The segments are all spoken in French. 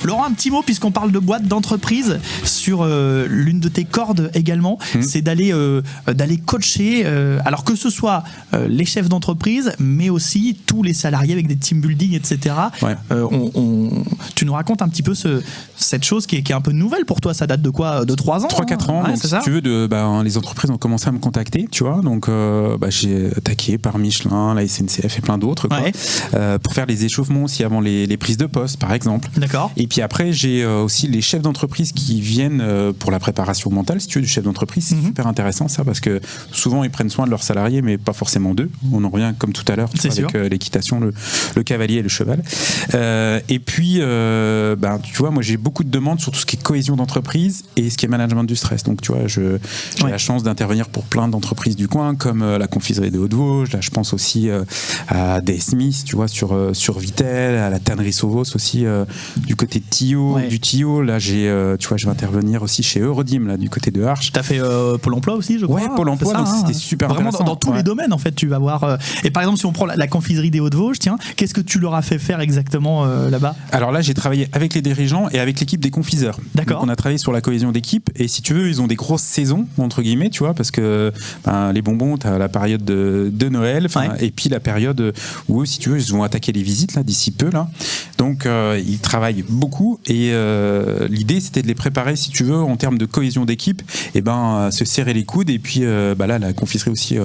Laurent, un petit mot puisqu'on parle de boîte d'entreprise sur l'une de tes cordes également, c'est d'aller coacher, alors que ce soit les chefs d'entreprise, mais aussi tous les salariés avec des team building, etc. Ouais. Tu nous racontes un petit peu cette chose qui est un peu nouvelle pour toi. Ça date de quoi? De 3 ans? 3-4 ans. Ouais, donc, c'est si ça. tu veux, les entreprises ont commencé à me contacter, tu vois. Donc, j'ai attaqué par Michelin, la SNCF et plein d'autres, quoi, Ouais. pour faire les échauffements aussi avant les prises de poste, par exemple. D'accord. Et puis après, j'ai aussi les chefs d'entreprise qui viennent pour la préparation mentale, si tu veux, du chef d'entreprise. C'est super intéressant, ça, parce que souvent, ils prennent soin de leurs salariés, mais pas forcément d'eux. On en revient, comme tout à l'heure, C'est avec l'équitation, le cavalier et le cheval. Et puis, tu vois, moi, j'ai beaucoup de demandes sur tout ce qui est cohésion d'entreprise et ce qui est management du stress. Donc, tu vois, j'ai la chance d'intervenir pour plein d'entreprises du coin, comme la confiserie des Hauts-de-Vosges. Là, je pense aussi à DS Smith, tu vois, sur Vitel, à la tannerie Sauvos aussi, du côté de Tillot, du Tillot. Là, tu vois, je vais intervenir aussi chez Eurodim, là, du côté de Arches. T'as fait Pôle emploi aussi, je crois. Ouais, Pôle emploi, donc c'était super vraiment intéressant. dans tous les domaines, en fait, tu vas voir. Et par exemple, si on prend la confiserie des Hauts-de-Vosges, tiens, qu'est-ce que tu leur as fait faire exactement là-bas? Alors là, j'ai travaillé avec les dirigeants et avec l'équipe des confiseurs. D'accord. Donc on a travaillé sur la cohésion d'équipe et si tu veux, ils ont des grosses saisons, entre guillemets, tu vois, parce que les bonbons, t'as la période de Noël, et puis la période où, si tu veux, ils vont attaquer les visites là d'ici peu là. Donc ils travaillent beaucoup et l'idée c'était de les préparer, si tu veux, en termes de cohésion d'équipe, et se serrer les coudes. Et puis là, la confiserie aussi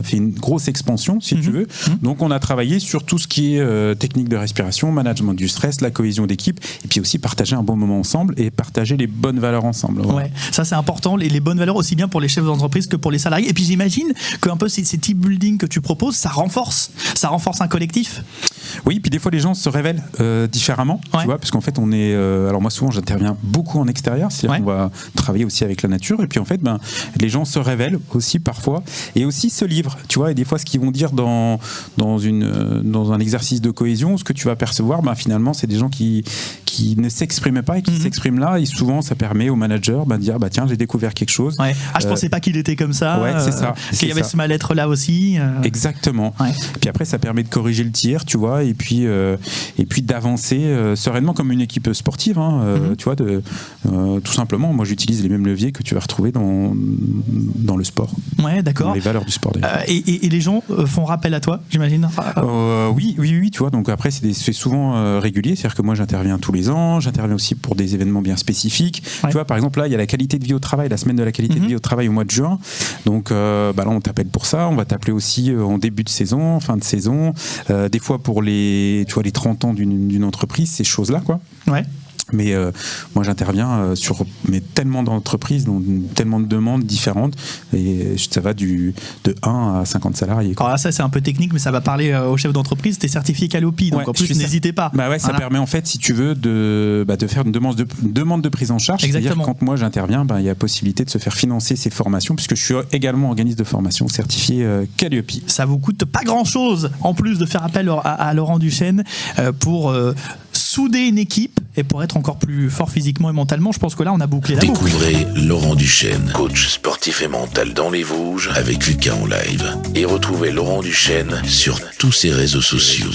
fait une grosse expansion, si tu veux. Donc on a travaillé sur tout ce qui est technique de respiration, management du stress, la cohésion d'équipe, et puis aussi partager un bon moment ensemble et partager les bonnes valeurs ensemble. Voilà. Ouais, ça c'est important, les bonnes valeurs aussi bien pour les chefs d'entreprise que pour les salariés. Et puis j'imagine que un peu ces team building que tu proposes, ça renforce un collectif. Oui, puis des fois les gens se révèlent différemment, tu vois, parce qu'en fait on est. Alors moi souvent j'interviens beaucoup en extérieur, c'est-à-dire qu'on va travailler aussi avec la nature, et puis en fait les gens se révèlent aussi parfois et aussi se livrent, tu vois, et des fois ce qu'ils vont dire dans un exercice de cohésion, ce que tu vas percevoir, finalement c'est des gens qui ne s'exprimaient pas et qui s'expriment là, et souvent ça permet au manager de dire tiens, j'ai découvert quelque chose. Ouais. Je pensais pas qu'il était comme ça. Ouais, c'est ça. Qu'il y avait ce mal-être là aussi. Exactement. Ouais. Puis après ça permet de corriger le tir, tu vois, et puis d'avancer sereinement comme une équipe sportive, tu vois, tout simplement. Moi j'utilise les mêmes leviers que tu vas retrouver dans le sport. Ouais, d'accord. Dans les valeurs du sport. Et les gens font rappel à toi, j'imagine. Oui, tu vois. Donc après c'est souvent régulier, c'est-à-dire que moi j'interviens tous les ans, j'interviens aussi pour des événements bien spécifiques. Ouais. Tu vois, par exemple là il y a la qualité de vie au travail, la semaine de la qualité de vie au travail au mois de juin. Donc là on t'appelle pour ça, on va t'appeler aussi en début de saison, en fin de saison, des fois pour les 30 ans d'une entreprise, ces choses-là, quoi. Ouais. Mais moi j'interviens sur tellement d'entreprises, donc tellement de demandes différentes, et ça va de 1 à 50 salariés, quoi. Alors là, ça c'est un peu technique, mais ça va parler aux chefs d'entreprise. T'es certifié Calliope, donc en plus n'hésitez pas. Ça permet en fait, si tu veux, de faire une demande de prise en charge. Exactement. C'est-à-dire quand moi j'interviens, il y a possibilité de se faire financer ces formations, puisque je suis également organisme de formation certifié Calliope. Ça vous coûte pas grand-chose, en plus de faire appel à Laurent Duchesne pour souder une équipe et pour être encore plus fort physiquement et mentalement. Je pense que là, on a bouclé la boucle. Découvrez Laurent Duchesne, coach sportif et mental dans les Vosges avec Lucas en live. Et retrouvez Laurent Duchesne sur tous ses réseaux sociaux.